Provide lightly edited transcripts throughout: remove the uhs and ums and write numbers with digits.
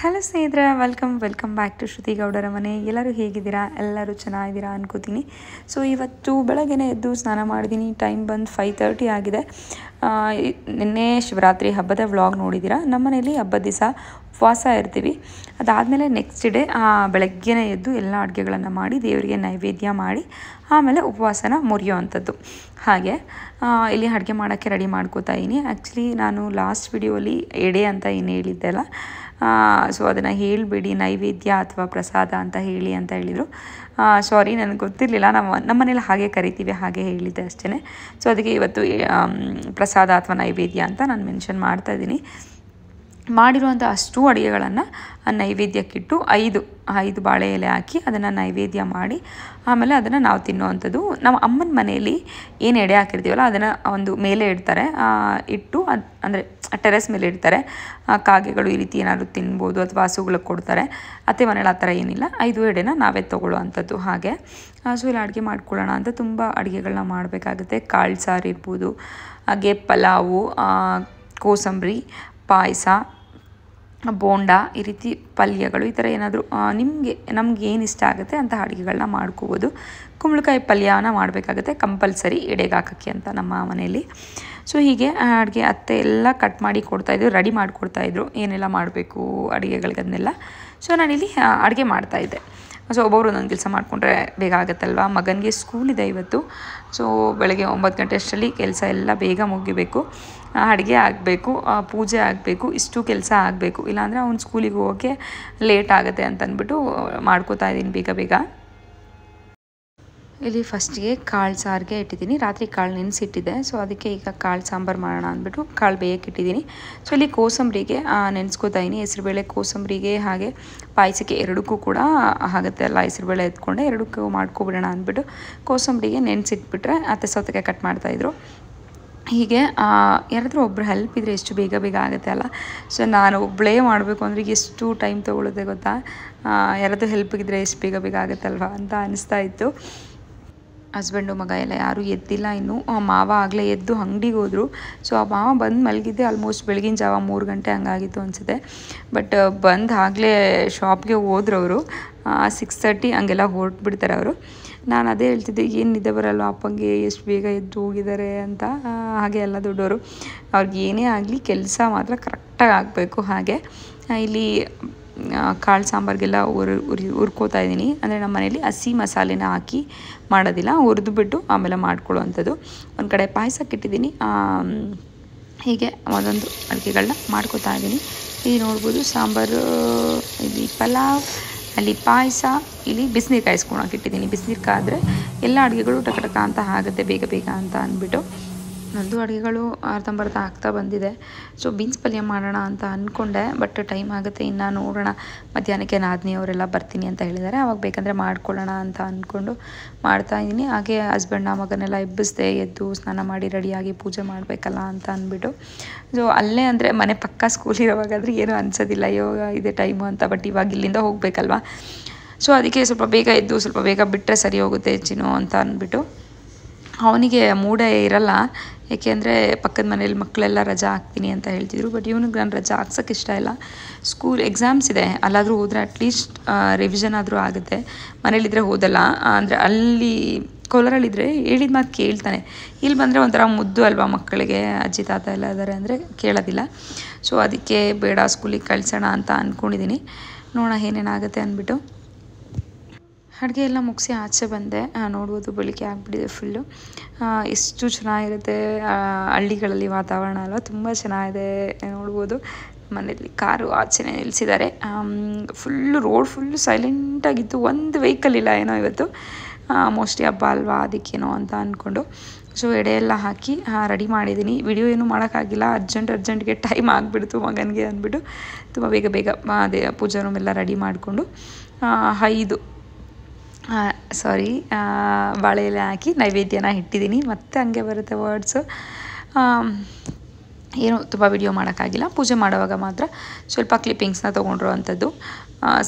Hello ಸ್ನೇಹಿತರೆ, welcome back to ಶ್ರುತಿ ಗೌಡರ ಮನೆ. ಎಲ್ಲರೂ ಹೇಗಿದ್ದೀರಾ? ಎಲ್ಲರೂ ಚೆನ್ನಾಗಿದ್ದೀರಾ ಅನ್ಕೋತೀನಿ. ಸೊ ಇವತ್ತು ಬೆಳಗ್ಗೆನೇ ಎದ್ದು ಸ್ನಾನ ಮಾಡಿದ್ದೀನಿ. ಟೈಮ್ ಬಂದು 5:30 ಆಗಿದೆ. ನಿನ್ನೆ ಶಿವರಾತ್ರಿ ಹಬ್ಬದ ವ್ಲಾಗ್ ನೋಡಿದ್ದೀರಾ. ನಮ್ಮ ಮನೇಲಿ ಹಬ್ಬದ ದಿವಸ ಉಪವಾಸ ಇರ್ತೀವಿ. ಅದಾದಮೇಲೆ ನೆಕ್ಸ್ಟ್ ಡೇ ಬೆಳಗ್ಗೆನೇ ಎದ್ದು ಎಲ್ಲ ಅಡುಗೆಗಳನ್ನು ಮಾಡಿ ದೇವರಿಗೆ ನೈವೇದ್ಯ ಮಾಡಿ ಆಮೇಲೆ ಉಪವಾಸನ ಮುರಿಯೋ ಅಂಥದ್ದು. ಹಾಗೆ ಇಲ್ಲಿ ಅಡುಗೆ ಮಾಡೋಕ್ಕೆ ರೆಡಿ ಮಾಡ್ಕೋತಾ ಇದ್ದೀನಿ. ಆ್ಯಕ್ಚುಲಿ ನಾನು ಲಾಸ್ಟ್ ವಿಡಿಯೋಲಿ ಎಡೆ ಅಂತ ಏನು ಹೇಳಿದ್ದೆ ಅಲ್ಲ, ಸೊ ಅದನ್ನು ಹೇಳಿಬಿಡಿ ನೈವೇದ್ಯ ಅಥವಾ ಪ್ರಸಾದ ಅಂತ ಹೇಳಿ ಅಂತ ಹೇಳಿದರು. ಸಾರಿ, ನನಗೆ ಗೊತ್ತಿರಲಿಲ್ಲ. ನಮ್ಮ ಮನೇಲಿ ಹಾಗೆ ಕರಿತೀವಿ, ಹಾಗೆ ಹೇಳಿದ್ದೆ ಅಷ್ಟೇ. ಸೊ ಅದಕ್ಕೆ ಇವತ್ತು ಪ್ರಸಾದ ಅಥವಾ ನೈವೇದ್ಯ ಅಂತ ನಾನು ಮೆನ್ಷನ್ ಮಾಡ್ತಾಯಿದ್ದೀನಿ. ಮಾಡಿರುವಂಥ ಅಷ್ಟು ಅಡುಗೆಗಳನ್ನು ನೈವೇದ್ಯಕ್ಕಿಟ್ಟು ಐದು ಬಾಳೆ ಎಲೆ ಹಾಕಿ ಅದನ್ನು ನೈವೇದ್ಯ ಮಾಡಿ ಆಮೇಲೆ ಅದನ್ನು ನಾವು ತಿನ್ನುವಂಥದ್ದು. ನಮ್ಮ ಅಮ್ಮನ ಮನೆಯಲ್ಲಿ ಏನು ಎಡೆ ಹಾಕಿರ್ತೀವಲ್ಲ ಅದನ್ನು ಒಂದು ಮೇಲೆ ಇಡ್ತಾರೆ, ಇಟ್ಟು ಅಂದರೆ ಟೆರೆಸ್ ಮೇಲೆ ಇಡ್ತಾರೆ. ಕಾಗೆಗಳು ಈ ರೀತಿ ಏನಾದರೂ ತಿನ್ಬೋದು ಅಥವಾ ಹಸುಗಳಿಗೆ ಕೊಡ್ತಾರೆ. ಅತ್ತೆ ಮನೇಲಿ ಆ ಥರ ಏನಿಲ್ಲ. 5 ಎಡೆನ ನಾವೇ ತೊಗೊಳ್ಳೋ ಅಂಥದ್ದು. ಹಾಗೆ ಸೊ ಇಲ್ಲಿ ಅಡುಗೆ ಮಾಡ್ಕೊಳ್ಳೋಣ ಅಂತ ತುಂಬ ಅಡುಗೆಗಳನ್ನ ಮಾಡಬೇಕಾಗುತ್ತೆ. ಕಾಳು ಸಾರು ಇರ್ಬೋದು, ಹಾಗೆ ಪಲಾವು, ಕೋಸಂಬರಿ, ಪಾಯಸ, ಬೋಂಡ, ಈ ರೀತಿ ಪಲ್ಯಗಳು, ಈ ಥರ ಏನಾದರೂ ನಮ್ಗೆ ಏನು ಇಷ್ಟ ಆಗುತ್ತೆ ಅಂತ ಅಡುಗೆಗಳನ್ನ ಮಾಡ್ಕೋಬೋದು. ಕುಂಬಳಕಾಯಿ ಪಲ್ಯನ ಮಾಡಬೇಕಾಗುತ್ತೆ ಕಂಪಲ್ಸರಿ ಎಡೆಗೆ ಹಾಕೋಕ್ಕೆ ಅಂತ ನಮ್ಮ ಮನೆಯಲ್ಲಿ. ಸೊ ಹೀಗೆ ಅಡುಗೆ ಅತ್ತೆ ಎಲ್ಲ ಕಟ್ ಮಾಡಿ ಕೊಡ್ತಾಯಿದ್ರು, ರೆಡಿ ಮಾಡಿಕೊಡ್ತಾಯಿದ್ರು ಏನೆಲ್ಲ ಮಾಡಬೇಕು ಅಡುಗೆಗಳಿಗನ್ನೆಲ್ಲ. ಸೊ ನಾನಿಲ್ಲಿ ಅಡುಗೆ ಮಾಡ್ತಾಯಿದ್ದೆ. ಸೊ ಒಬ್ಬೊಬ್ರು ಒಂದೊಂದು ಕೆಲಸ ಮಾಡಿಕೊಂಡ್ರೆ ಬೇಗ ಆಗುತ್ತಲ್ವ. ಮಗನಿಗೆ ಸ್ಕೂಲ್ ಇದೆ ಇವತ್ತು. ಸೊ ಬೆಳಗ್ಗೆ 9 ಗಂಟೆ ಅಷ್ಟರಲ್ಲಿ ಕೆಲಸ ಎಲ್ಲ ಬೇಗ ಮುಗಿಬೇಕು. ಅಡುಗೆ ಆಗಬೇಕು, ಪೂಜೆ ಆಗಬೇಕು, ಇಷ್ಟು ಕೆಲಸ ಆಗಬೇಕು. ಇಲ್ಲಾಂದರೆ ಅವ್ನು ಸ್ಕೂಲಿಗೆ ಹೋಗೋಕ್ಕೆ ಲೇಟ್ ಆಗುತ್ತೆ ಅಂತ ಅಂದ್ಬಿಟ್ಟು ಮಾಡ್ಕೋತಾ ಇದ್ದೀನಿ ಬೇಗ. ಇಲ್ಲಿ ಫಸ್ಟಿಗೆ ಕಾಳು ಸಾರಿಗೆ ಇಟ್ಟಿದ್ದೀನಿ. ರಾತ್ರಿ ಕಾಳು ನೆನೆಸಿಟ್ಟಿದ್ದೆ. ಸೊ ಅದಕ್ಕೆ ಈಗ ಕಾಳು ಸಾಂಬಾರು ಮಾಡೋಣ ಅಂದ್ಬಿಟ್ಟು ಕಾಳು ಬೇಯಕ್ಕೆ ಇಟ್ಟಿದ್ದೀನಿ. ಸೊ ಇಲ್ಲಿ ಕೋಸಂಬರಿಗೆ ನೆನೆಸ್ಕೋತಾ ಇದ್ದೀನಿ. ಹೆಸರುಬೇಳೆ ಕೋಸಂಬರಿಗೆ ಹಾಗೆ ಪಾಯಸಕ್ಕೆ ಎರಡಕ್ಕೂ ಕೂಡ ಆಗುತ್ತೆ ಅಲ್ಲ, ಹೆಸರುಬೇಳೆ ಎತ್ಕೊಂಡೆ ಎರಡಕ್ಕೂ ಮಾಡ್ಕೊಬಿಡೋಣ ಅಂದ್ಬಿಟ್ಟು ಕೋಸಂಬರಿಗೆ ನೆನೆಸಿಟ್ಬಿಟ್ರೆ ಅತ್ತೆ ಸೌತೆಕಾಯಿ ಕಟ್ ಮಾಡ್ತಾಯಿದ್ರು. ಹೀಗೆ ಯಾರಾದರೂ ಒಬ್ಬರು ಹೆಲ್ಪ್ ಇದ್ದರೆ ಎಷ್ಟು ಬೇಗ ಆಗುತ್ತೆ ಅಲ್ಲ. ಸೊ ನಾನು ಒಬ್ಬಳೇ ಮಾಡಬೇಕು ಅಂದರೆ ಎಷ್ಟು ಟೈಮ್ ತೊಗೊಳುತ್ತೆ ಗೊತ್ತಾ. ಯಾರಾದರೂ ಹೆಲ್ಪಿಗಿದ್ರೆ ಎಷ್ಟು ಬೇಗ ಆಗುತ್ತಲ್ವ ಅಂತ ಅನಿಸ್ತಾ ಇತ್ತು. ಹಸ್ಬೆಂಡು ಮಗ ಎಲ್ಲ ಯಾರೂ ಎದ್ದಿಲ್ಲ ಇನ್ನು. ಮಾವ ಆಗಲೇ ಎದ್ದು ಅಂಗಡಿಗೆ ಹೋದರು. ಸೊ ಆ ಮಾವ ಬಂದು ಮಲಗಿದ್ದೆ ಆಲ್ಮೋಸ್ಟ್ ಬೆಳಗಿನ ಜಾವ 3 ಗಂಟೆ ಹಂಗಾಗಿತ್ತು ಅನಿಸುತ್ತೆ. ಬಟ್ ಬಂದು ಆಗಲೇ ಶಾಪ್ಗೆ ಹೋದ್ರು ಅವರು. 6:30 ಹಂಗೆಲ್ಲ ಹೊರಟ್ಬಿಡ್ತಾರೆ ಅವರು. ನಾನು ಅದೇ ಹೇಳ್ತಿದ್ದೆ, ಏನು ನಿದ್ದೆ ಬರಲ್ಲ ಅಪ್ಪಂಗೆ, ಎಷ್ಟು ಬೇಗ ಎದ್ದು ಹೋಗಿದ್ದಾರೆ ಅಂತ. ಹಾಗೆ ಎಲ್ಲ ದೊಡ್ಡವರು, ಅವ್ರಿಗೆ ಏನೇ ಆಗಲಿ ಕೆಲಸ ಮಾತ್ರ ಕರೆಕ್ಟಾಗಿ ಆಗಬೇಕು. ಹಾಗೆ ಇಲ್ಲಿ ಕಾಳು ಸಾಂಬಾರಿಗೆಲ್ಲ ಹುರ್ಕೋತಾ ಇದ್ದೀನಿ. ಅಂದರೆ ನಮ್ಮ ಮನೇಲಿ ಹಸಿ ಮಸಾಲೆನ ಹಾಕಿ ಮಾಡೋದಿಲ್ಲ, ಹುರಿದುಬಿಟ್ಟು ಆಮೇಲೆ ಮಾಡ್ಕೊಳ್ಳೋವಂಥದ್ದು. ಒಂದು ಕಡೆ ಪಾಯಸಕ್ಕೆ ಇಟ್ಟಿದ್ದೀನಿ. ಹೀಗೆ ಒಂದೊಂದು ಅಡುಗೆಗಳನ್ನ ಮಾಡ್ಕೋತಾ ಇದ್ದೀನಿ. ಇಲ್ಲಿ ನೋಡ್ಬೋದು ಸಾಂಬಾರು, ಇಲ್ಲಿ ಪಲಾವ್, ಅಲ್ಲಿ ಪಾಯಸ, ಇಲ್ಲಿ ಬಿಸಿನೀರು ಕಾಯಿಸ್ಕೊಳಕ್ಕೆ ಇಟ್ಟಿದ್ದೀನಿ. ಬಿಸಿನೀರು ಕಾದರೆ ಎಲ್ಲ ಅಡುಗೆಗಳು ಟಕ ಅಂತ ಆಗುತ್ತೆ ಬೇಗ ಅಂತ ಅಂದ್ಬಿಟ್ಟು. ನಂದು ಅಡುಗೆಗಳು ಅರ್ಧಂಬರ್ಧ ಆಗ್ತಾ ಬಂದಿದೆ. ಸೊ ಬೀನ್ಸ್ ಪಲ್ಯ ಮಾಡೋಣ ಅಂತ ಅಂದ್ಕೊಂಡೆ, ಬಟ್ ಟೈಮ್ ಆಗುತ್ತೆ ಇನ್ನು, ನೋಡೋಣ. ಮಧ್ಯಾಹ್ನಕ್ಕೆ ನಾದಿನಿ ಅವರೆಲ್ಲ ಬರ್ತೀನಿ ಅಂತ ಹೇಳಿದ್ದಾರೆ, ಅವಾಗ ಬೇಕಂದರೆ ಮಾಡ್ಕೊಳ್ಳೋಣ ಅಂತ ಅಂದ್ಕೊಂಡು ಮಾಡ್ತಾಯಿದ್ದೀನಿ. ಹಾಗೆ ಹಸ್ಬೆಂಡ್ನ ಮಗನೆಲ್ಲ ಎಬ್ಬಿಸ್ದೆ, ಎದ್ದು ಸ್ನಾನ ಮಾಡಿ ರೆಡಿಯಾಗಿ ಪೂಜೆ ಮಾಡಬೇಕಲ್ಲ ಅಂತ ಅಂದ್ಬಿಟ್ಟು. ಸೊ ಅಲ್ಲೇ ಅಂದರೆ ಮನೆ ಪಕ್ಕ ಸ್ಕೂಲ್ ಇರೋವಾಗಾದರೆ ಏನೂ ಅನಿಸೋದಿಲ್ಲ, ಯೋಗ ಇದೆ ಟೈಮು ಅಂತ. ಬಟ್ ಇವಾಗ ಇಲ್ಲಿಂದ ಹೋಗಬೇಕಲ್ವ. ಸೊ ಅದಕ್ಕೆ ಸ್ವಲ್ಪ ಬೇಗ ಎದ್ದು ಸ್ವಲ್ಪ ಬೇಗ ಬಿಟ್ಟರೆ ಸರಿ ಹೋಗುತ್ತೆ ಚಿನ್ನು ಅಂತ ಅಂದ್ಬಿಟ್ಟು. ಅವನಿಗೆ ಮೂಡೇ ಇರಲ್ಲ, ಏಕೆಂದರೆ ಪಕ್ಕದ ಮನೇಲಿ ಮಕ್ಕಳೆಲ್ಲ ರಜಾ ಹಾಕ್ತೀನಿ ಅಂತ ಹೇಳ್ತಿದ್ರು. ಬಟ್ ಇವನಿಗೆ ನಾನು ರಜಾ ಹಾಕ್ಸೋಕ್ಕೆ ಇಷ್ಟ ಇಲ್ಲ. ಸ್ಕೂಲ್ ಎಕ್ಸಾಮ್ಸ್ ಇದೆ, ಅಲ್ಲಾದರೂ ಹೋದರೆ ಅಟ್ಲೀಸ್ಟ್ ರಿವಿಷನ್ ಆದರೂ ಆಗುತ್ತೆ. ಮನೇಲಿದ್ದರೆ ಹೋದಲ್ಲ. ಅಂದರೆ ಅಲ್ಲಿ ಕೋಲಾರಲ್ಲಿದ್ದರೆ ಹೇಳಿದ ಮಾತು ಕೇಳ್ತಾನೆ. ಇಲ್ಲಿ ಬಂದರೆ ಒಂಥರ ಮುದ್ದು ಅಲ್ವಾ ಮಕ್ಕಳಿಗೆ, ಅಜ್ಜಿ ತಾತ ಎಲ್ಲ ಇದ್ದಾರೆ ಅಂದರೆ ಕೇಳೋದಿಲ್ಲ. ಸೊ ಅದಕ್ಕೆ ಬೇಡ ಸ್ಕೂಲಿಗೆ ಕಳಿಸೋಣ ಅಂತ ಅಂದ್ಕೊಂಡಿದ್ದೀನಿ. ನೋಡೋಣ ಏನೇನಾಗುತ್ತೆ ಅಂದ್ಬಿಟ್ಟು. ಅಡುಗೆ ಎಲ್ಲ ಮುಗಿಸಿ ಆಚೆ ಬಂದೆ. ನೋಡ್ಬೋದು ಬೆಳಿಗ್ಗೆ ಆಗಿಬಿಟ್ಟಿದೆ ಫುಲ್ಲು. ಎಷ್ಟು ಚೆನ್ನಾಗಿರುತ್ತೆ ಹಳ್ಳಿಗಳಲ್ಲಿ ವಾತಾವರಣ ಅಲ್ವ, ತುಂಬ ಚೆನ್ನಾಗಿದೆ. ನೋಡ್ಬೋದು ಮನೇಲಿ ಕಾರು ಆಚೆನೇ ನಿಲ್ಲಿಸಿದ್ದಾರೆ. ರೋಡ್ ಫುಲ್ಲು ಸೈಲೆಂಟಾಗಿತ್ತು, ಒಂದು ವೆಹಿಕಲ್ ಇಲ್ಲ ಏನೋ ಇವತ್ತು. ಮೋಸ್ಟ್ಲಿ ಹಬ್ಬ ಅಲ್ವಾ ಅದಕ್ಕೇನೋ ಅಂತ ಅಂದ್ಕೊಂಡು. ಸೊ ಎಡೆ ಎಲ್ಲ ಹಾಕಿ ರೆಡಿ ಮಾಡಿದ್ದೀನಿ. ವಿಡಿಯೋ ಏನೂ ಮಾಡೋಕ್ಕಾಗಿಲ್ಲ, ಅರ್ಜೆಂಟ್ಗೆ ಟೈಮ್ ಆಗಿಬಿಡ್ತು ಮಗನಿಗೆ ಅಂದ್ಬಿಟ್ಟು. ತುಂಬ ಬೇಗ ಅದೇ ಪೂಜಾ ರೂಮ್ ಎಲ್ಲ ರೆಡಿ ಮಾಡಿಕೊಂಡು ಬಾಳೆ ಎಲೆ ಹಾಕಿ ನೈವೇದ್ಯನ ಇಟ್ಟಿದ್ದೀನಿ. ಮತ್ತೆ ಹಂಗೆ ಬರುತ್ತೆ ವರ್ಡ್ಸು. ಏನೂ ತುಂಬ ವಿಡಿಯೋ ಮಾಡೋಕ್ಕಾಗಿಲ್ಲ. ಪೂಜೆ ಮಾಡುವಾಗ ಮಾತ್ರ ಸ್ವಲ್ಪ ಕ್ಲಿಪ್ಪಿಂಗ್ಸ್ನ ತೊಗೊಂಡಿರೋ ಅಂಥದ್ದು.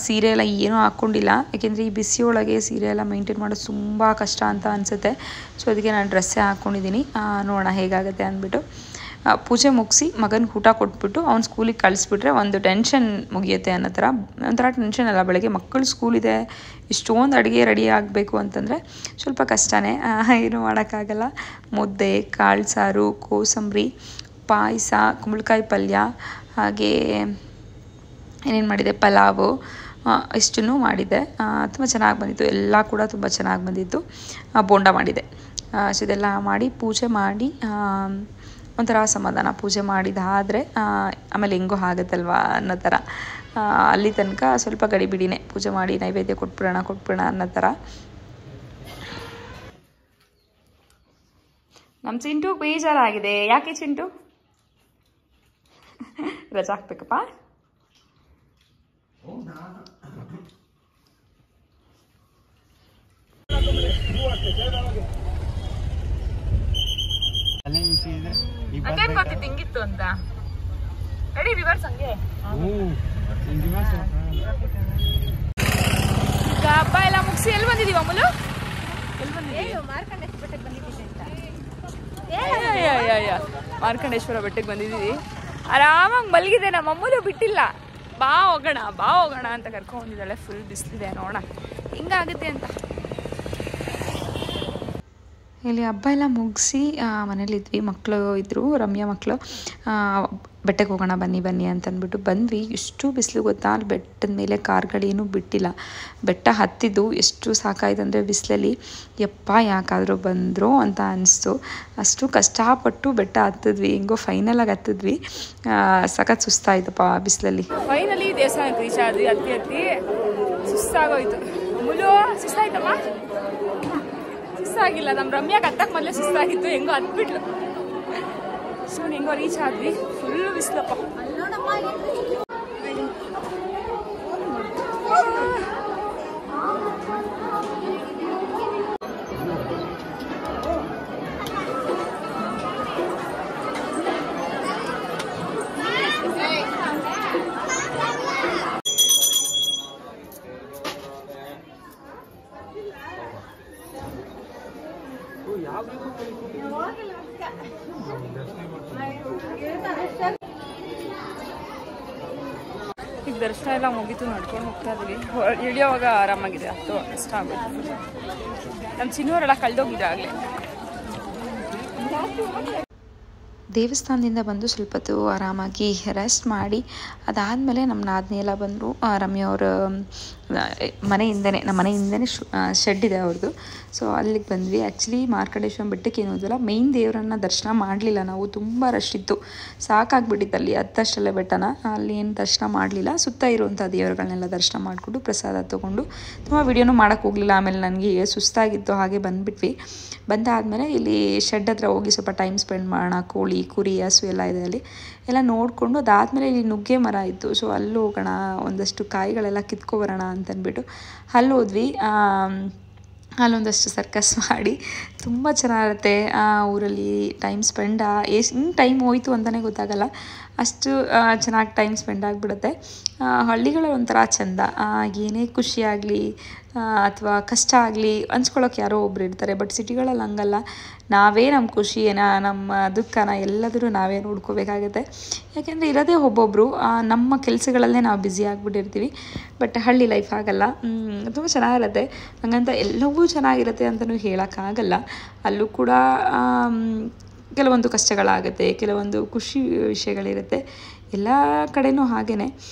ಸೀರೆ ಎಲ್ಲ ಏನೂ ಹಾಕ್ಕೊಂಡಿಲ್ಲ, ಯಾಕೆಂದರೆ ಈ ಬಿಸಿಯೊಳಗೆ ಸೀರೆ ಎಲ್ಲ ಮೇಂಟೈನ್ ಮಾಡೋದು ತುಂಬ ಕಷ್ಟ ಅಂತ ಅನಿಸುತ್ತೆ. ಸೊ ಅದಕ್ಕೆ ನಾನು ಡ್ರೆಸ್ಸೇ ಹಾಕ್ಕೊಂಡಿದ್ದೀನಿ. ನೋಡೋಣ ಹೇಗಾಗುತ್ತೆ ಅಂದ್ಬಿಟ್ಟು. ಪೂಜೆ ಮುಗಿಸಿ ಮಗನಿಗೆ ಊಟ ಕೊಟ್ಬಿಟ್ಟು ಅವ್ನು ಸ್ಕೂಲಿಗೆ ಕಳಿಸ್ಬಿಟ್ರೆ ಒಂದು ಟೆನ್ಷನ್ ಮುಗಿಯುತ್ತೆ ಅನ್ನೋ ಥರ. ಒಂಥರ ಟೆನ್ಷನ್ ಅಲ್ಲ, ಬೆಳಗ್ಗೆ ಮಕ್ಕಳು ಸ್ಕೂಲಿದೆ, ಇಷ್ಟೊಂದು ಅಡುಗೆ ರೆಡಿ ಆಗಬೇಕು ಅಂತಂದರೆ ಸ್ವಲ್ಪ ಕಷ್ಟನೇ, ಏನು ಮಾಡೋಕ್ಕಾಗಲ್ಲ. ಮುದ್ದೆ, ಕಾಳು ಸಾರು, ಕೋಸಂಬರಿ, ಪಾಯಸ, ಕುಂಬಳಕಾಯಿ ಪಲ್ಯ, ಹಾಗೇ ಏನೇನು ಮಾಡಿದೆ, ಪಲಾವು, ಇಷ್ಟನ್ನು ಮಾಡಿದ್ದೆ. ತುಂಬ ಚೆನ್ನಾಗಿ ಬಂದಿತ್ತು, ಎಲ್ಲ ಕೂಡ ತುಂಬ ಚೆನ್ನಾಗಿ ಬಂದಿತ್ತು. ಬೋಂಡ ಮಾಡಿದೆ. ಸೊ ಇದೆಲ್ಲ ಮಾಡಿ ಪೂಜೆ ಮಾಡಿ ಒಂಥರ ಸಮಾಧಾನ. ಪೂಜೆ ಮಾಡಿದಾದರೆ ಆಮೇಲೆ ಹೆಂಗೋ ಆಗುತ್ತಲ್ವ ಅನ್ನೋ ಥರ. ಅಲ್ಲಿ ತನಕ ಸ್ವಲ್ಪ ಗಡಿಬಿಡಿನೇ, ಪೂಜೆ ಮಾಡಿ ನೈವೇದ್ಯ ಕೊಟ್ಬಿಡೋಣ ಅನ್ನೋ ಥರ. ನಮ್ಮ ಚಿಂಟು ಬೇಜಾರಾಗಿದೆ. ಯಾಕೆ ಚಿಂಟು? ರಜಾ ಹಾಕ್ಬೇಕಪ್ಪ. ಅದೇನ್ ಗೊತ್ತಿತ್ತು ಹಿಂಗಿತ್ತು ಅಂತ. ರೆಡಿ ರಿವರ್ಸ್ ಹಂಗೆ. ಈಗ ಹಬ್ಬ ಎಲ್ಲ ಮುಗಿಸಿ ಎಲ್ಲಿ ಬಂದಿದೀವಿ ಅಮೂಲು? ಮಾರ್ಕಂಡೇಶ್ವರ ಬೆಟ್ಟಕ್ಕೆ ಬಂದಿದ್ದೀವಿ. ಆರಾಮಾಗಿ ಮಲಗಿದೆ. ನಮ್ಮ ಅಮ್ಮಲು ಬಿಟ್ಟಿಲ್ಲ. ಬಾ ಹೋಗೋಣ ಅಂತ ಕರ್ಕೊಂಡ್ಬಂದಿದ್ದಾಳೆ. ಫುಲ್ ಬಿಸಿಲಿದೆ, ನೋಡೋಣ ಹಿಂಗಾಗುತ್ತೆ ಅಂತ. ಇಲ್ಲಿ ಹಬ್ಬ ಎಲ್ಲ ಮುಗಿಸಿ ಮನೇಲಿದ್ವಿ. ಮಕ್ಕಳು ಇದ್ದರು, ರಮ್ಯಾ ಮಕ್ಕಳು. ಬೆಟ್ಟಕ್ಕೆ ಹೋಗೋಣ ಬನ್ನಿ ಅಂತಂದ್ಬಿಟ್ಟು ಬಂದ್ವಿ. ಎಷ್ಟು ಬಿಸಿಲು ಗೊತ್ತಾ, ಅಲ್ಲಿ ಬೆಟ್ಟದ ಮೇಲೆ ಕಾರ್ಗಳೇನೂ ಬಿಟ್ಟಿಲ್ಲ. ಬೆಟ್ಟ ಹತ್ತಿದ್ದು ಎಷ್ಟು ಸಾಕಾಯ್ತು ಅಂದರೆ ಬಿಸಿಲಲ್ಲಿ, ಯಪ್ಪ ಯಾಕಾದರೂ ಬಂದರು ಅಂತ ಅನಿಸ್ತು. ಅಷ್ಟು ಕಷ್ಟಪಟ್ಟು ಬೆಟ್ಟ ಹತ್ತಿದ್ವಿ. ಹೆಂಗೋ ಫೈನಲಾಗಿ ಹತ್ತಿದ್ವಿ. ಸಖತ್ ಸುಸ್ತಾಯ್ತಪ್ಪ ಬಿಸಿಲಲ್ಲಿ. ಫೈನಲಿ ದೇವಸ್ಥಾನಕ್ಕೆ ರೀಚ್ ಆದ್ವಿ. ಹತ್ತಿ ಸುಸ್ತಾಗೋಯ್ತು. ಮುಲು ಸುಸ್ತಾಯ್ತಮ್ಮ? ಸುಸ್ತಾಗಿಲ್ಲ. ನಮ್ಮ ರಮ್ಯಾಗೆ ಹತ್ತಕ್ಕೆ ಮೊದಲೇ ಸುಸ್ತಾಗಿತ್ತು, ಹೆಂಗೋ ಹತ್ಬಿಟ್ಲು. ಸೊ ಹೆಂಗೋ ರೀಚ್ ಆದ್ವಿ. ಫುಲ್ಲು ಬಿಸಿಲಪ್ಪ. ಈಗ ದರ್ಶನ ಎಲ್ಲ ಮುಗೀತು, ನಡ್ಕೊಂಡು ಹೋಗ್ತಾ ಇದ್ವಿ. ಇಳಿಯೋವಾಗ ಆರಾಮಾಗಿದೆ, ಹತ್ತು ಇಷ್ಟ ಆಗುತ್ತೆ. ನಮ್ಮ ಚಿನ್ನವರೆಲ್ಲ ಕಳೆದೋಗಿದ್ದೆ ಆಗಲೇ. ದೇವಸ್ಥಾನದಿಂದ ಬಂದು ಸ್ವಲ್ಪ ಹೊತ್ತು ಆರಾಮಾಗಿ ರೆಸ್ಟ್ ಮಾಡಿ ಅದಾದಮೇಲೆ ನಮ್ಮ ನಾದಿನಿ ಎಲ್ಲ ಬಂದರು. ರಮ್ಯಾ ಅವರ ಮನೆಯಿಂದನೇ, ನಮ್ಮ ಮನೆಯಿಂದನೇ ಶೆಡ್ ಇದೆ ಅವ್ರದ್ದು. ಸೊ ಅಲ್ಲಿಗೆ ಬಂದ್ವಿ. ಆ್ಯಕ್ಚುಲಿ ಮಾರ್ಕಂಡೇಶ್ವರ ಬೆಟ್ಟಕ್ಕೆ ಏನೋದಲ್ಲ, ಮೇಯ್ನ್ ದೇವರನ್ನ ದರ್ಶನ ಮಾಡಲಿಲ್ಲ ನಾವು. ತುಂಬ ರಶ್ ಇತ್ತು, ಸಾಕಾಗ್ಬಿಟ್ಟಿತ್ತು ಅಲ್ಲಿ ಹತ್ತಷ್ಟಲ್ಲೇ ಬೆಟ್ಟನ. ಅಲ್ಲಿ ಏನು ದರ್ಶನ ಮಾಡಲಿಲ್ಲ. ಸುತ್ತ ಇರುವಂಥ ದೇವರುಗಳನ್ನೆಲ್ಲ ದರ್ಶನ ಮಾಡಿಕೊಂಡು ಪ್ರಸಾದ ತೊಗೊಂಡು ತುಂಬ ವಿಡಿಯೋನೂ ಮಾಡೋಕ್ಕೆ ಹೋಗಲಿಲ್ಲ. ಆಮೇಲೆ ನನಗೆ ಸುಸ್ತಾಗಿತ್ತು, ಹಾಗೆ ಬಂದುಬಿಟ್ವಿ. ಬಂದಾದಮೇಲೆ ಇಲ್ಲಿ ಶೆಡ್ ಹತ್ರ ಹೋಗಿ ಸ್ವಲ್ಪ ಟೈಮ್ ಸ್ಪೆಂಡ್ ಮಾಡೋಣ. ಕೋಳಿ, ಕುರಿ, ಹಸು ಎಲ್ಲ ಇದೆ ಅಲ್ಲಿ, ಎಲ್ಲ ನೋಡಿಕೊಂಡು ಅದಾದಮೇಲೆ ಇಲ್ಲಿ ನುಗ್ಗೆ ಮರ ಇತ್ತು. ಸೊ ಅಲ್ಲಿ ಹೋಗೋಣ, ಒಂದಷ್ಟು ಕಾಯಿಗಳೆಲ್ಲ ಕಿತ್ಕೊಬರೋಣ ಅಂತಂದ್ಬಿಟ್ಟು ಅಲ್ಲಿ ಹೋದ್ವಿ. ಅಲ್ಲೊಂದಷ್ಟು ಸರ್ಕಸ್ ಮಾಡಿ ತುಂಬ ಚೆನ್ನಾಗಿರುತ್ತೆ ಆ ಊರಲ್ಲಿ ಟೈಮ್ ಸ್ಪೆಂಡ್. ಹೆಂಗೆ ಟೈಮ್ ಹೋಯ್ತು ಅಂತಲೇ ಗೊತ್ತಾಗಲ್ಲ, ಅಷ್ಟು ಚೆನ್ನಾಗಿ ಟೈಮ್ ಸ್ಪೆಂಡ್ ಆಗಿಬಿಡುತ್ತೆ. ಹಳ್ಳಿಗಳ ಒಂಥರ ಚೆಂದ. ಏನೇ ಖುಷಿಯಾಗಲಿ ಅಥವಾ ಕಷ್ಟ ಆಗಲಿ ಹಂಚ್ಕೊಳ್ಳೋಕೆ ಯಾರೋ ಒಬ್ರು ಇರ್ತಾರೆ. ಬಟ್ ಸಿಟಿಗಳಲ್ಲಿ ಹಂಗಲ್ಲ, ನಾವೇ ನಮ್ಮ ಖುಷಿಯೇನ, ನಮ್ಮ ದುಃಖನ ಎಲ್ಲದರೂ ನಾವೇ ನೋಡ್ಕೋಬೇಕಾಗುತ್ತೆ. ಯಾಕೆಂದರೆ ಇರೋದೇ ಒಬ್ಬೊಬ್ಬರು, ನಮ್ಮ ಕೆಲಸಗಳಲ್ಲೇ ನಾವು ಬ್ಯುಸಿ ಆಗಿಬಿಟ್ಟಿರ್ತೀವಿ. ಬಟ್ ಹಳ್ಳಿ ಲೈಫ್ ಆಗಲ್ಲ, ತುಂಬ ಚೆನ್ನಾಗಿರುತ್ತೆ. ಹಂಗಂತ ಎಲ್ಲವೂ ಚೆನ್ನಾಗಿರುತ್ತೆ ಅಂತಲೂ ಹೇಳೋಕ್ಕಾಗಲ್ಲ. ಅಲ್ಲೂ ಕೂಡ ಕೆಲವೊಂದು ಕಷ್ಟಗಳಾಗುತ್ತೆ, ಕೆಲವೊಂದು ಖುಷಿ ವಿಷಯಗಳಿರುತ್ತೆ. ಎಲ್ಲ ಕಡೆನೂ ಹಾಗೇ.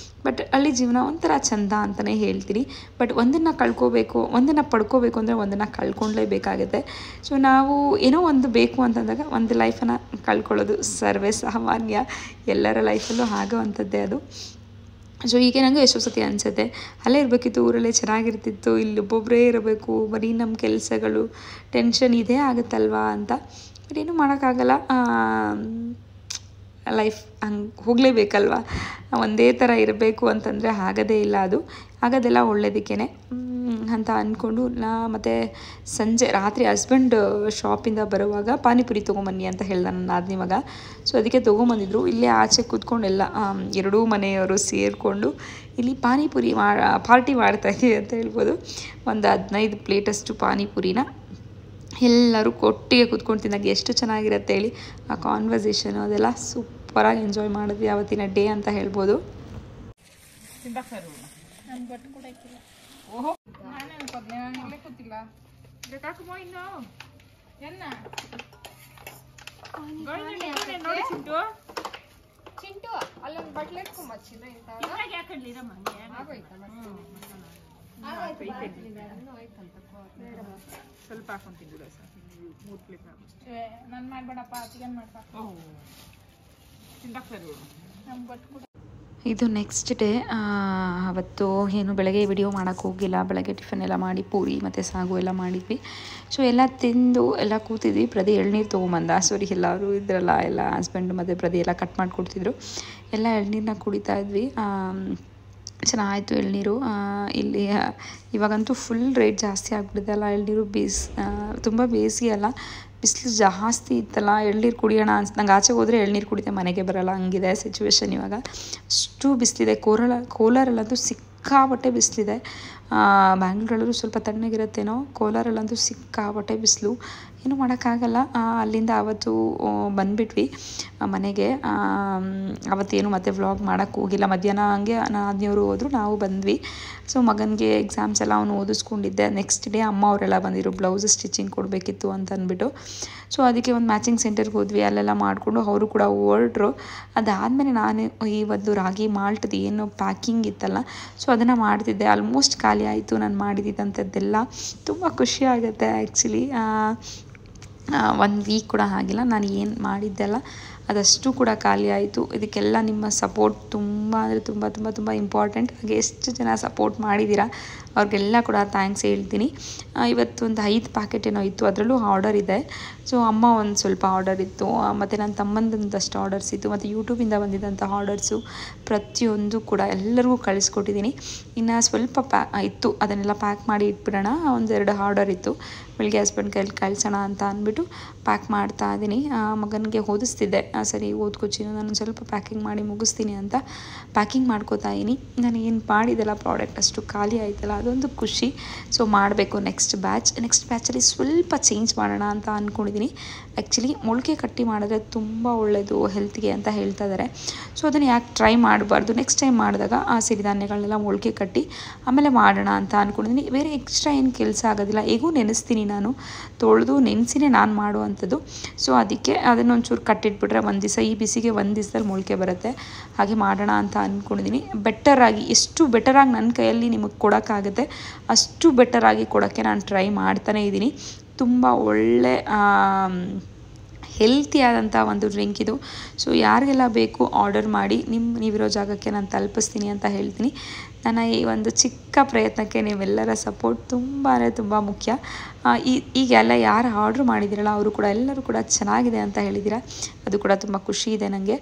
ಬಟ್ ಹಳ್ಳಿ ಜೀವನ ಒಂಥರ ಚೆಂದ ಅಂತಲೇ ಹೇಳ್ತೀನಿ. ಬಟ್ ಒಂದನ್ನು ಕಳ್ಕೋಬೇಕು, ಒಂದನ್ನು ಪಡ್ಕೋಬೇಕು ಅಂದರೆ ಒಂದನ್ನು ಕಳ್ಕೊಳ್ಳೇಬೇಕಾಗುತ್ತೆ. ಸೊ ನಾವು ಏನೋ ಒಂದು ಬೇಕು ಅಂತಂದಾಗ ಒಂದು ಲೈಫನ್ನು ಕಳ್ಕೊಳ್ಳೋದು ಸರ್ವೇ ಸಾಮಾನ್ಯ, ಎಲ್ಲರ ಲೈಫಲ್ಲೂ ಆಗೋವಂಥದ್ದೇ ಅದು. ಸೊ ಹೀಗೆ ನನಗೆ ಎಷ್ಟೋ ಸತಿ ಅನಿಸುತ್ತೆ, ಅಲ್ಲೇ ಇರಬೇಕಿತ್ತು, ಊರಲ್ಲೇ ಚೆನ್ನಾಗಿರ್ತಿತ್ತು, ಇಲ್ಲಿ ಒಬ್ಬೊಬ್ಬರೇ ಇರಬೇಕು, ಬರೀ ನಮ್ಮ ಕೆಲಸಗಳು ಟೆನ್ಷನ್ ಇದೇ ಆಗುತ್ತಲ್ವಾ ಅಂತ. ಬಟ್ ಏನೂ ಮಾಡೋಕ್ಕಾಗಲ್ಲ, ಲೈಫ್ ಹಂಗೆ ಹೋಗಲೇಬೇಕಲ್ವ. ಒಂದೇ ಥರ ಇರಬೇಕು ಅಂತಂದರೆ ಆಗೋದೇ ಇಲ್ಲ. ಅದು ಆಗೋದೆಲ್ಲ ಒಳ್ಳೇದಕ್ಕೇ ಅಂತ ಅಂದ್ಕೊಂಡು ಮತ್ತು ಸಂಜೆ ರಾತ್ರಿ ಹಸ್ಬೆಂಡ್ ಶಾಪಿಂದ ಬರುವಾಗ ಪಾನಿಪುರಿ ತೊಗೊಂಬನ್ನಿ ಅಂತ ಹೇಳ್ದೆ ನನ್ನ ನಾದಿನಿ ಮಗ. ಸೊ ಅದಕ್ಕೆ ತೊಗೊಂಬಂದಿದ್ರು. ಇಲ್ಲೇ ಆಚೆ ಕೂತ್ಕೊಂಡೆಲ್ಲ ಎರಡೂ ಮನೆಯವರು ಸೇರಿಕೊಂಡು ಇಲ್ಲಿ ಪಾನಿಪುರಿ ಪಾರ್ಟಿ ಮಾಡ್ತಾಯಿದ್ದೀವಿ ಅಂತ ಹೇಳ್ಬೋದು. ಒಂದು 15 ಪ್ಲೇಟಷ್ಟು ಪಾನಿಪುರಿನ ಎಲ್ಲರೂ ಒಟ್ಟಿಗೆ ಕೂತ್ಕೊಂಡು ತಿಂದಾಗ ಎಷ್ಟು ಚೆನ್ನಾಗಿರುತ್ತೆ ಹೇಳಿ. ಆ ಕಾನ್ವರ್ಸೇಷನು ಅದೆಲ್ಲ ಸೂಪರಾಗಿ ಎಂಜಾಯ್ ಮಾಡಿದ್ವಿ ಆವತ್ತಿನ ಡೇ ಅಂತ ಹೇಳ್ಬೋದು. ಸ್ವಲ್ಪ ಹಾಕೊಂತಿದ್ದ ಮೂರು ಪ್ಲೇಟ್ ನಾನು ಮಾಡ್ಬೇಡಪ್ಪ ಚಿಕನ್ ಮಾಡ್ಬಾ ತಿಂದಾಕ ಸರಿ ಇದು ನೆಕ್ಸ್ಟ್ ಡೇ. ಅವತ್ತು ಏನು ಬೆಳಗ್ಗೆ ವಿಡಿಯೋ ಮಾಡೋಕ್ಕೆ ಹೋಗಿಲ್ಲ. ಬೆಳಗ್ಗೆ ಟಿಫನ್ ಎಲ್ಲ ಮಾಡಿ ಪೂರಿ ಮತ್ತು ಸಾಗು ಎಲ್ಲ ಮಾಡಿದ್ವಿ. ಸೊ ಎಲ್ಲ ತಿಂದು ಎಲ್ಲ ಕೂತಿದ್ವಿ. ಪ್ರದಿ ಎಳ್ನೀರು ತೊಗೊಂಬಂದ. ಸಾರಿ, ಎಲ್ಲರೂ ಇದ್ರಲ್ಲ, ಎಲ್ಲ ಹಸ್ಬೆಂಡು ಮತ್ತು ಪ್ರದಿ ಎಲ್ಲ ಕಟ್ ಮಾಡಿಕೊಡ್ತಿದ್ರು. ಎಲ್ಲ ಎಳ್ನೀರನ್ನ ಕುಡಿತಾ ಇದ್ವಿ. ಚೆನ್ನಾಗಿತ್ತು ಎಳ್ನೀರು. ಇಲ್ಲಿ ಇವಾಗಂತೂ ಫುಲ್ ರೇಟ್ ಜಾಸ್ತಿ ಆಗಿಬಿಟ್ಟಿದೆ ಅಲ್ಲ ಎಳ್ನೀರು. ತುಂಬ ಬೇಸಿಗೆ ಅಲ್ಲ, ಬಿಸಿಲು ಜಾಸ್ತಿ ಇತ್ತಲ್ಲ. ಎಳ್ನೀರು ಕುಡಿಯೋಣ ನಂಗೆ ಆಚೆಗೆ ಹೋದರೆ ಎಳ್ನೀರು ಕುಡಿತೆ ಮನೆಗೆ ಬರೋಲ್ಲ, ಹಂಗಿದೆ ಸಿಚುವೇಶನ್ ಇವಾಗ. ಅಷ್ಟು ಬಿಸಿಲಿದೆ. ಕೋಲಾರಲ್ಲಂತೂ ಸಿಕ್ಕಾಪಟ್ಟೆ ಬಿಸಿಲಿದೆ. ಬ್ಯಾಂಗ್ಳೂರಲ್ಲೂ ಸ್ವಲ್ಪ ತಣ್ಣಗಿರುತ್ತೇನೋ, ಕೋಲಾರಲ್ಲಂತೂ ಸಿಕ್ಕಾಪಟ್ಟೆ ಬಿಸಿಲು. ಏನೂ ಮಾಡೋಕ್ಕಾಗಲ್ಲ. ಅಲ್ಲಿಂದ ಆವತ್ತು ಬಂದುಬಿಟ್ವಿ ಮನೆಗೆ. ಅವತ್ತೇನು ಮತ್ತೆ ವ್ಲಾಗ್ ಮಾಡೋಕ್ಕೆ ಹೋಗಿಲ್ಲ. ಮಧ್ಯಾಹ್ನ ಹಂಗೆ ನಾದಿನಿಯವರು ಹೋದರು, ನಾವು ಬಂದ್ವಿ. ಸೊ ಮಗನಿಗೆ ಎಕ್ಸಾಮ್ಸ್ ಎಲ್ಲ ಅವನು ಓದಿಸ್ಕೊಂಡಿದ್ದೆ. ನೆಕ್ಸ್ಟ್ ಡೇ ಅಮ್ಮ ಅವರೆಲ್ಲ ಬಂದಿರು, ಬ್ಲೌಸ್ ಸ್ಟಿಚಿಂಗ್ ಕೊಡಬೇಕಿತ್ತು ಅಂತ ಅಂದ್ಬಿಟ್ಟು. ಸೊ ಅದಕ್ಕೆ ಒಂದು ಮ್ಯಾಚಿಂಗ್ ಸೆಂಟರ್ಗೆ ಹೋದ್ವಿ. ಅಲ್ಲೆಲ್ಲ ಮಾಡಿಕೊಂಡು ಅವರು ಕೂಡ ಹೊರಟ್ರು. ಅದಾದಮೇಲೆ ನಾನು ಈ ಒಂದು ರಾಗಿ ಮಾಲ್ಟ್ದು ಏನು ಪ್ಯಾಕಿಂಗ್ ಇತ್ತಲ್ಲ, ಸೊ ಅದನ್ನು ಮಾಡ್ತಿದ್ದೆ. ಆಲ್ಮೋಸ್ಟ್ ಖಾಲಿ ಆಯಿತು ನಾನು ಮಾಡಿದ್ದಂಥದ್ದೆಲ್ಲ. ತುಂಬ ಖುಷಿ ಆಗುತ್ತೆ ಆ್ಯಕ್ಚುಲಿ. 1 ವೀಕ್ ಕೂಡ ಆಗಿಲ್ಲ, ನಾನು ಏನು ಮಾಡಿದ್ದೆಲ್ಲ ಅದಷ್ಟು ಕೂಡ ಖಾಲಿ ಆಯಿತು. ಇದಕ್ಕೆಲ್ಲ ನಿಮ್ಮ ಸಪೋರ್ಟ್ ತುಂಬ ಅಂದರೆ ತುಂಬ ತುಂಬ ತುಂಬ ಇಂಪಾರ್ಟೆಂಟ್. ಹಾಗೆ ಎಷ್ಟು ಜನ ಸಪೋರ್ಟ್ ಮಾಡಿದ್ದೀರಾ ಅವ್ರಿಗೆಲ್ಲ ಕೂಡ ಥ್ಯಾಂಕ್ಸ್ ಹೇಳ್ತೀನಿ. ಇವತ್ತು ಒಂದು 5 ಪ್ಯಾಕೆಟ್ ಏನೋ ಇತ್ತು, ಅದರಲ್ಲೂ ಆರ್ಡರ್ ಇದೆ. ಸೊ ಅಮ್ಮ ಒಂದು ಸ್ವಲ್ಪ ಆರ್ಡರ್ ಇತ್ತು, ಮತ್ತು ನನ್ನ ತಮ್ಮಂದೊಂದಷ್ಟು ಆರ್ಡರ್ಸ್ ಇತ್ತು, ಮತ್ತು ಯೂಟ್ಯೂಬಿಂದ ಬಂದಿದ್ದಂಥ ಆರ್ಡರ್ಸು ಪ್ರತಿಯೊಂದು ಕೂಡ ಎಲ್ಲರಿಗೂ ಕಳಿಸ್ಕೊಟ್ಟಿದ್ದೀನಿ. ಇನ್ನು ಸ್ವಲ್ಪ ಇತ್ತು, ಅದನ್ನೆಲ್ಲ ಪ್ಯಾಕ್ ಮಾಡಿ ಇಟ್ಬಿಡೋಣ. 1-2 ಆರ್ಡರ್ ಇತ್ತು. ಬೆಳಿಗ್ಗೆ ಹಸ್ಬೆಂಡ್ ಕೈಲಿ ಕಳಿಸೋಣ ಅಂತ ಅಂದ್ಬಿಟ್ಟು ಪ್ಯಾಕ್ ಮಾಡ್ತಾ ಇದ್ದೀನಿ. ಮಗನಿಗೆ ಓದಿಸ್ತಿದ್ದೆ. ಸರಿ ಓದ್ಕೊಚಿನ ನಾನು ಸ್ವಲ್ಪ ಪ್ಯಾಕಿಂಗ್ ಮಾಡಿ ಮುಗಿಸ್ತೀನಿ ಅಂತ ಪ್ಯಾಕಿಂಗ್ ಮಾಡ್ಕೋತಾ ಇದ್ದೀನಿ. ನಾನು ಏನು ಮಾಡಿದೆಲ್ಲ ಪ್ರಾಡಕ್ಟ್ ಅಷ್ಟು ಖಾಲಿ ಆಯ್ತಲ್ಲ, ಅದೊಂದು ಖುಷಿ. ಸೊ ಮಾಡಬೇಕು ನೆಕ್ಸ್ಟ್ ಬ್ಯಾಚಲ್ಲಿ ಸ್ವಲ್ಪ ಚೇಂಜ್ ಮಾಡೋಣ ಅಂತ ಅಂದ್ಕೊಂಡಿದ್ದೀನಿ. ಆ್ಯಕ್ಚುಲಿ ಮೊಳಕೆ ಕಟ್ಟಿ ಮಾಡಿದ್ರೆ ತುಂಬ ಒಳ್ಳೆಯದು ಹೆಲ್ತ್ಗೆ ಅಂತ ಹೇಳ್ತಾ ಇದ್ದಾರೆ. ಸೊ ಅದನ್ನು ಯಾಕೆ ಟ್ರೈ ಮಾಡಬಾರ್ದು, ನೆಕ್ಸ್ಟ್ ಟೈಮ್ ಮಾಡಿದಾಗ ಆ ಸಿರಿಧಾನ್ಯಗಳನ್ನೆಲ್ಲ ಮೊಳಕೆ ಕಟ್ಟಿ ಆಮೇಲೆ ಮಾಡೋಣ ಅಂತ ಅಂದ್ಕೊಂಡಿದ್ದೀನಿ. ಬೇರೆ ಎಕ್ಸ್ಟ್ರಾ ಏನು ಕೆಲಸ ಆಗೋದಿಲ್ಲ. ಹೇಗೂ ನೆನೆಸ್ತೀನಿ, ನಾನು ತೊಳೆದು ನೆನೆಸಿನೇ ನಾನು ಮಾಡುವಂಥದ್ದು. ಸೊ ಅದಕ್ಕೆ ಅದನ್ನೊಂಚೂರು ಕಟ್ಟಿಟ್ಬಿಟ್ರೆ ಒಂದು ದಿವಸ, ಈ ಬಿಸಿಗೆ ಒಂದು ದಿವಸದಲ್ಲಿ ಮೊಳಕೆ ಬರುತ್ತೆ. ಹಾಗೆ ಮಾಡೋಣ ಅಂತ ಅಂದ್ಕೊಂಡಿದ್ದೀನಿ. ಬೆಟರಾಗಿ, ಎಷ್ಟು ಬೆಟರಾಗಿ ನನ್ನ ಕೈಯಲ್ಲಿ ನಿಮಗೆ ಕೊಡೋಕ್ಕಾಗುತ್ತೆ ಅಷ್ಟು ಬೆಟರಾಗಿ ಕೊಡೋಕ್ಕೆ ನಾನು ಟ್ರೈ ಮಾಡ್ತಾನೇ ಇದ್ದೀನಿ. ತುಂಬ ಒಳ್ಳೆ ಹೆಲ್ತಿಯಾದಂಥ ಒಂದು ಡ್ರಿಂಕ್ ಇದು. ಸೊ ಯಾರಿಗೆಲ್ಲ ಬೇಕು ಆರ್ಡರ್ ಮಾಡಿ, ನೀವಿರೋ ಜಾಗಕ್ಕೆ ನಾನು ತಲುಪಿಸ್ತೀನಿ ಅಂತ ಹೇಳ್ತೀನಿ. ನನ್ನ ಈ ಒಂದು ಚಿಕ್ಕ ಪ್ರಯತ್ನಕ್ಕೆ ನೀವೆಲ್ಲರ ಸಪೋರ್ಟ್ ತುಂಬ ಅಂದರೆ ತುಂಬ ಮುಖ್ಯ. ಈಗೆಲ್ಲ ಯಾರು ಆರ್ಡ್ರ್ ಮಾಡಿದ್ದೀರಲ್ಲ ಅವರು ಕೂಡ ಎಲ್ಲರೂ ಕೂಡ ಚೆನ್ನಾಗಿದೆ ಅಂತ ಹೇಳಿದ್ದೀರ, ಅದು ಕೂಡ ತುಂಬ ಖುಷಿ ಇದೆ ನನಗೆ.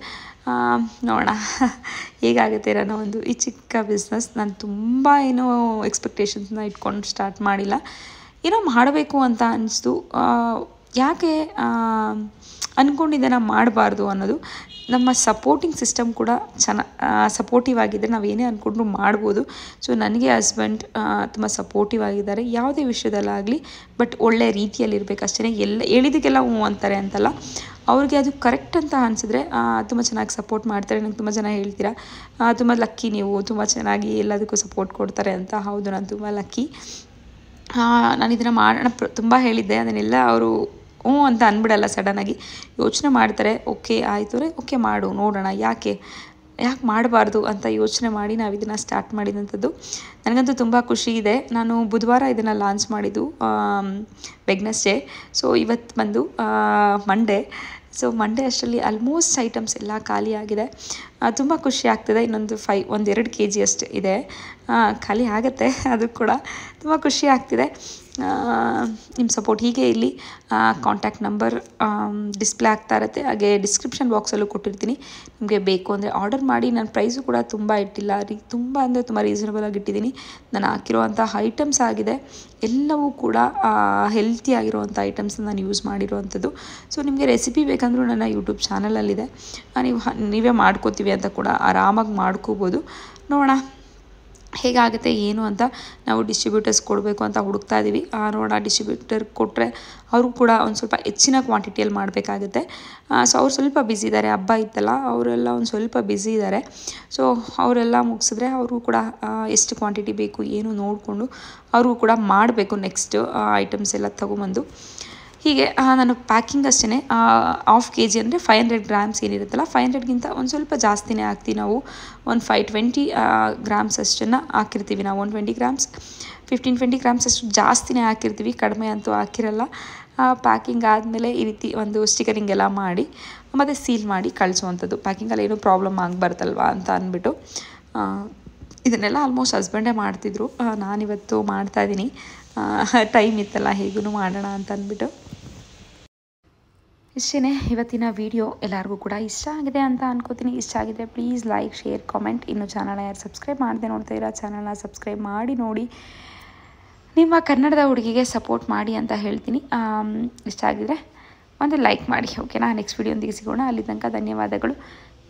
ನೋಡೋಣ ಹೇಗಾಗುತ್ತೆ ನನ್ನ ಒಂದು ಈ ಚಿಕ್ಕ ಬಿಸ್ನೆಸ್. ನಾನು ತುಂಬ ಏನೋ ಎಕ್ಸ್ಪೆಕ್ಟೇಷನ್ಸ್ನ ಇಟ್ಕೊಂಡು ಸ್ಟಾರ್ಟ್ ಮಾಡಿಲ್ಲ, ಏನೋ ಮಾಡಬೇಕು ಅಂತ ಅನಿಸ್ತು. ಯಾಕೆ ಅಂದ್ಕೊಂಡಿದ್ದೆನ ಮಾಡಬಾರ್ದು ಅನ್ನೋದು. ನಮ್ಮ ಸಪೋರ್ಟಿಂಗ್ ಸಿಸ್ಟಮ್ ಕೂಡ ಸಪೋರ್ಟಿವ್ ಆಗಿದ್ದರೆ ನಾವು ಏನೇ ಅಂದ್ಕೊಂಡ್ರು ಮಾಡ್ಬೋದು. ಸೊ ನನಗೆ ಹಸ್ಬೆಂಡ್ ತುಂಬ ಸಪೋರ್ಟಿವ್ ಆಗಿದ್ದಾರೆ ಯಾವುದೇ ವಿಷಯದಲ್ಲಾಗಲಿ, ಬಟ್ ಒಳ್ಳೆ ರೀತಿಯಲ್ಲಿರಬೇಕು ಅಷ್ಟೇ. ಎಲ್ಲ ಹೇಳಿದಕ್ಕೆಲ್ಲ ಹ್ಞೂ ಅಂತಾರೆ ಅಂತಲ್ಲ, ಅವ್ರಿಗೆ ಅದು ಕರೆಕ್ಟ್ ಅಂತ ಅನಿಸಿದ್ರೆ ತುಂಬ ಚೆನ್ನಾಗಿ ಸಪೋರ್ಟ್ ಮಾಡ್ತಾರೆ. ನಂಗೆ ತುಂಬ ಜನ ಹೇಳ್ತೀರಾ ತುಂಬ ಲಕ್ಕಿ ನೀವು, ತುಂಬ ಚೆನ್ನಾಗಿ ಎಲ್ಲದಕ್ಕೂ ಸಪೋರ್ಟ್ ಕೊಡ್ತಾರೆ ಅಂತ. ಹೌದು, ನಾನು ತುಂಬ ಲಕ್ಕಿ. ನಾನು ಇದನ್ನು ಮಾಡೋಣ ತುಂಬ ಹೇಳಿದ್ದೆ, ಅದನ್ನೆಲ್ಲ ಅವರು ಹ್ಞೂ ಅಂತ ಅಂದ್ಬಿಡಲ್ಲ, ಸಡನ್ನಾಗಿ ಯೋಚನೆ ಮಾಡ್ತಾರೆ. ಓಕೆ ಆಯಿತು ರೀ, ಓಕೆ ಮಾಡು ನೋಡೋಣ, ಯಾಕೆ ಮಾಡಬಾರ್ದು ಅಂತ ಯೋಚನೆ ಮಾಡಿ ನಾವು ಇದನ್ನು ಸ್ಟಾರ್ಟ್ ಮಾಡಿದಂಥದ್ದು. ನನಗಂತೂ ತುಂಬ ಖುಷಿ ಇದೆ. ನಾನು ಬುಧವಾರ ಇದನ್ನು ಲಾಂಚ್ ಮಾಡಿದ್ದು, ವೆಡ್ನೆಸ್ಡೇ. ಸೊ ಇವತ್ತು ಬಂದು ಮಂಡೇ. ಸೊ ಮಂಡೇ ಅಷ್ಟರಲ್ಲಿ ಆಲ್ಮೋಸ್ಟ್ ಐಟಮ್ಸ್ ಎಲ್ಲ ಖಾಲಿ ಆಗಿದೆ. ತುಂಬ ಖುಷಿ ಆಗ್ತದೆ. ಇನ್ನೊಂದು 1-2 kg ಅಷ್ಟು ಇದೆ, ಖಾಲಿ ಆಗುತ್ತೆ. ಅದು ಕೂಡ ತುಂಬ ಖುಷಿ ಆಗ್ತಿದೆ. ನಿಮ್ಮ ಸಪೋರ್ಟ್ ಹೀಗೆ ಇರಲಿ. ಕಾಂಟ್ಯಾಕ್ಟ್ ನಂಬರ್ ಡಿಸ್ಪ್ಲೇ ಆಗ್ತಾ ಇರುತ್ತೆ, ಹಾಗೆ ಡಿಸ್ಕ್ರಿಪ್ಷನ್ ಬಾಕ್ಸಲ್ಲೂ ಕೊಟ್ಟಿರ್ತೀನಿ. ನಿಮಗೆ ಬೇಕು ಅಂದರೆ ಆರ್ಡರ್ ಮಾಡಿ. ನಾನು ಪ್ರೈಸು ಕೂಡ ತುಂಬ ಇಟ್ಟಿಲ್ಲ, ತುಂಬ ಅಂದರೆ ತುಂಬ ರೀಸನಬಲ್ ಆಗಿ ಇಟ್ಟಿದ್ದೀನಿ. ನಾನು ಹಾಕಿರುವಂಥ ಐಟಮ್ಸ್ ಆಗಿದೆ ಎಲ್ಲವೂ ಕೂಡ ಹೆಲ್ತಿ ಆಗಿರುವಂಥ ಐಟಮ್ಸ್ ನಾನು ಯೂಸ್ ಮಾಡಿರುವಂಥದ್ದು. ಸೊ ನಿಮಗೆ ರೆಸಿಪಿ ಬೇಕಂದ್ರೂ ನನ್ನ ಯೂಟ್ಯೂಬ್ ಚಾನಲಲ್ಲಿದೆ, ನೀವೇ ಮಾಡ್ಕೋತೀವಿ ಅಂತ ಕೂಡ ಆರಾಮಾಗಿ ಮಾಡ್ಕೋಬೋದು. ನೋಡೋಣ ಹೇಗಾಗುತ್ತೆ ಏನು ಅಂತ ನಾವು ಡಿಸ್ಟ್ರಿಬ್ಯೂಟರ್ಸ್ ಕೊಡಬೇಕು ಅಂತ ಹುಡುಕ್ತಾ ಇದ್ದೀವಿ. ನೋಡೋಣ, ಡಿಸ್ಟ್ರಿಬ್ಯೂಟರ್ ಕೊಟ್ಟರೆ ಅವರು ಕೂಡ ಒಂದು ಸ್ವಲ್ಪ ಹೆಚ್ಚಿನ ಕ್ವಾಂಟಿಟಿಯಲ್ಲಿ ಮಾಡಬೇಕಾಗುತ್ತೆ. ಸೊ ಅವ್ರು ಸ್ವಲ್ಪ ಬ್ಯುಸಿ ಇದ್ದಾರೆ, ಹಬ್ಬ ಇತ್ತಲ್ಲ, ಅವರೆಲ್ಲ ಒಂದು ಸ್ವಲ್ಪ ಬ್ಯುಸಿ ಇದ್ದಾರೆ. ಸೊ ಅವರೆಲ್ಲ ಮುಗಿಸಿದ್ರೆ ಅವರು ಕೂಡ ಎಷ್ಟು ಕ್ವಾಂಟಿಟಿ ಬೇಕು ಏನು ನೋಡಿಕೊಂಡು ಅವರು ಕೂಡ ಮಾಡಬೇಕು. ನೆಕ್ಸ್ಟ್ ಐಟಮ್ಸ್ ಎಲ್ಲ ತೊಗೊಂಬಂದು ಹೀಗೆ ನಾನು ಪ್ಯಾಕಿಂಗ್ ಅಷ್ಟೇ 1/2 kg ಅಂದರೆ 500 ಗ್ರಾಮ್ಸ್ ಏನಿರುತ್ತಲ್ಲ, 500ಗಿಂತ ಒಂದು ಸ್ವಲ್ಪ ಜಾಸ್ತಿನೇ ಹಾಕ್ತೀವಿ ನಾವು. ಒಂದು 520 ಗ್ರಾಮ್ಸ್ ಅಷ್ಟನ್ನು ಹಾಕಿರ್ತೀವಿ ನಾವು. 120 ಗ್ರಾಮ್ಸ್ 15-20 ಗ್ರಾಮ್ಸ್ ಅಷ್ಟು ಜಾಸ್ತಿನೇ ಹಾಕಿರ್ತೀವಿ, ಕಡಿಮೆ ಅಂತೂ ಹಾಕಿರಲ್ಲ. ಪ್ಯಾಕಿಂಗ್ ಆದಮೇಲೆ ಈ ರೀತಿ ಒಂದು ಸ್ಟಿಕರಿಂಗ್ ಎಲ್ಲ ಮಾಡಿ ಮತ್ತು ಸೀಲ್ ಮಾಡಿ ಕಳಿಸುವಂಥದ್ದು. ಪ್ಯಾಕಿಂಗಲ್ಲಿ ಏನೂ ಪ್ರಾಬ್ಲಮ್ ಆಗಬಾರ್ದಲ್ವ ಅಂತ ಅಂದ್ಬಿಟ್ಟು ಇದನ್ನೆಲ್ಲ ಆಲ್ಮೋಸ್ಟ್ ಹಸ್ಬೆಂಡೇ ಮಾಡ್ತಿದ್ರು. ನಾನಿವತ್ತು ಮಾಡ್ತಾಯಿದ್ದೀನಿ, ಟೈಮ್ ಇತ್ತಲ್ಲ ಹೇಗೂ ಮಾಡೋಣ ಅಂತ ಅಂದ್ಬಿಟ್ಟು. ಇಷ್ಟೇ ಇವತ್ತಿನ ವಿಡಿಯೋ. ಎಲ್ಲರಿಗೂ ಕೂಡ ಇಷ್ಟ ಆಗಿದೆ ಅಂತ ಅನ್ಕೋತೀನಿ. ಇಷ್ಟ ಆಗಿದ್ರೆ ಪ್ಲೀಸ್ ಲೈಕ್, ಶೇರ್, ಕಾಮೆಂಟ್. ಇನ್ನು ಚಾನಲ್ನ ಯಾರು ಸಬ್ಸ್ಕ್ರೈಬ್ ಮಾಡದೆ ನೋಡ್ತಾ ಇರೋ ಚಾನಲ್ನ ಸಬ್ಸ್ಕ್ರೈಬ್ ಮಾಡಿ ನೋಡಿ. ನಿಮ್ಮ ಕನ್ನಡದ ಹುಡುಗಿಗೆ ಸಪೋರ್ಟ್ ಮಾಡಿ ಅಂತ ಹೇಳ್ತೀನಿ. ಇಷ್ಟ ಆಗಿದ್ರೆ ಒಂದು ಲೈಕ್ ಮಾಡಿ. ಓಕೆನಾ? ನೆಕ್ಸ್ಟ್ ವಿಡಿಯೋಂದಿಗೆ ಸಿಗೋಣ. ಅಲ್ಲಿ ತನಕ ಧನ್ಯವಾದಗಳು.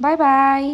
ಬಾಯ್ ಬಾಯ್.